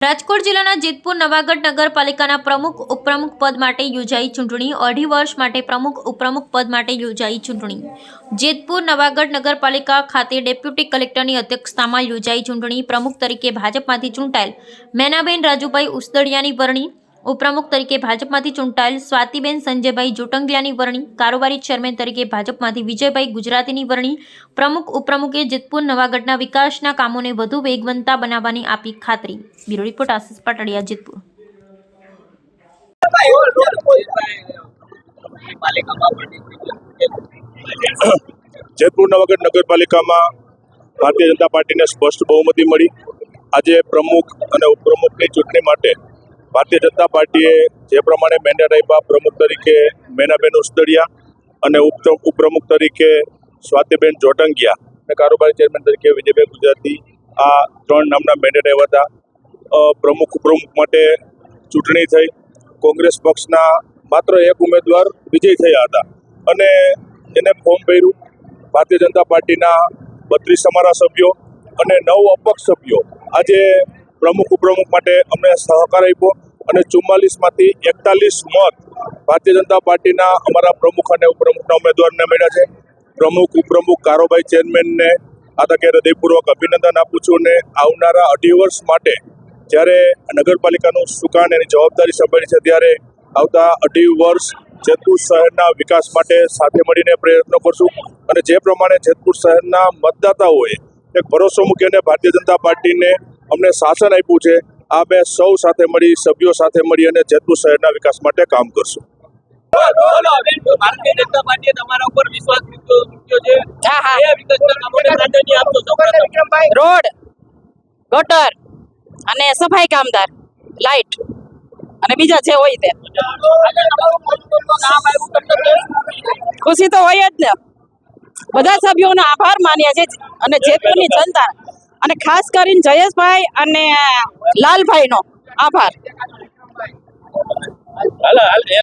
રાજકોટ જિલ્લાના જેતપુર નવાગઢ નગરપાલિકાના પ્રમુખ ઉપપ્રમુખ પદ માટે યોજાઈ ચૂંટણી. 2.5 વર્ષ માટે પ્રમુખ ઉપપ્રમુખ પદ માટે યોજાઈ ચૂંટણી. જેતપુર નવાગઢ નગરપાલિકા ખાતે ડેપ્યુટી કલેક્ટરની અધ્યક્ષતામાં યોજાઈ ચૂંટણી. પ્રમુખ તરીકે ભાજપમાંથી ચૂંટાયેલ મેનાબેન રાજુભાઈ ઉસદડિયાની વરણી, ઉપપ્રમુખ તરીકે ભાજપમાંથી ચૂંટાયેલ સ્વાતિબેન સંજયભાઈ જોટંગલિયાની વરણી, કારોબારી ચેરમેન તરીકે ભાજપમાંથી વિજયભાઈ ગુજરાતીની વરણી. પ્રમુખ ઉપપ્રમુખે જેતપુર નવાગઢના વિકાસના કામોને વધુ વેગવંતા બનાવવાની આપી ખાતરી. Bureau report Ashish Patadiya, Jetpur. જેતપુર નવાગઢ નગરપાલિકામાં ભારતીય જનતા પાર્ટીને સ્પષ્ટ બહુમતી મળી. આજે પ્રમુખ અને ઉપપ્રમુખની ચૂંટણી માટે ભારતીય જનતા પાર્ટીએ જે પ્રમાણે મેન્ડેટ આપ્યા, પ્રમુખ તરીકે મેનાબેન ઉસદડિયા અને ઉપપ્રમુખ તરીકે સ્વાતિબેન જોટંગિયા અને કારોબારી ચેરમેન તરીકે વિજયભાઈ ગુજરાતી, આ 3 નામના મેન્ડેટ આવ્યા હતા. પ્રમુખ ઉપપ્રમુખ માટે ચૂંટણી થઈ. કોંગ્રેસ પક્ષના માત્ર એક ઉમેદવાર વિજય થયા હતા અને એને ફોર્મ ભર્યું. ભારતીય જનતા પાર્ટીના 32 અમારા સભ્યો અને 9 અપક્ષ સભ્યો આજે પ્રમુખ ઉપપ્રમુખ માટે અમને સહકાર આપ્યો અને 44માંથી 41 મત ભારતીય જનતા પાર્ટીના અમારા પ્રમુખ અને ઉપપ્રમુખના ઉમેદવારને મળ્યા છે. પ્રમુખ ઉપપ્રમુખ કારોબારી ચેરમેનને આ તકે હૃદયપૂર્વક અભિનંદન આપું છું અને આવનારા 2.5 વર્ષ માટે જ્યારે નગરપાલિકાનું સુકાન એની જવાબદારી સંભાળી છે ત્યારે આવતા 2.5 વર્ષ જેતપુર શહેરના વિકાસ માટે સાથે મળીને પ્રયત્નો કરશું અને જે પ્રમાણે જેતપુર શહેરના મતદાતાઓએ એક ભરોસો મૂકીને ભારતીય જનતા પાર્ટીને અમને શાસન આપ્યું છે, આ બે સૌ સાથે મળી, સભ્યો સાથે મળી અને જેતપુર શહેરના વિકાસ માટે કામ કરશું. ભારતીય જનતા પાર્ટીએ તમારા ઉપર વિશ્વાસ મૂક્યો છે. રોડ, ગટર અને સફાઈ કામદાર, લાઇટ અને બીજા જે હોય તે ખુશી તો હોય જ ને. બધા સભ્યોનો આભાર માન્યા છે અને જેતપુરની જનતા અને ખાસ કરીને જયેશભાઈ અને લાલભાઈનો આભાર.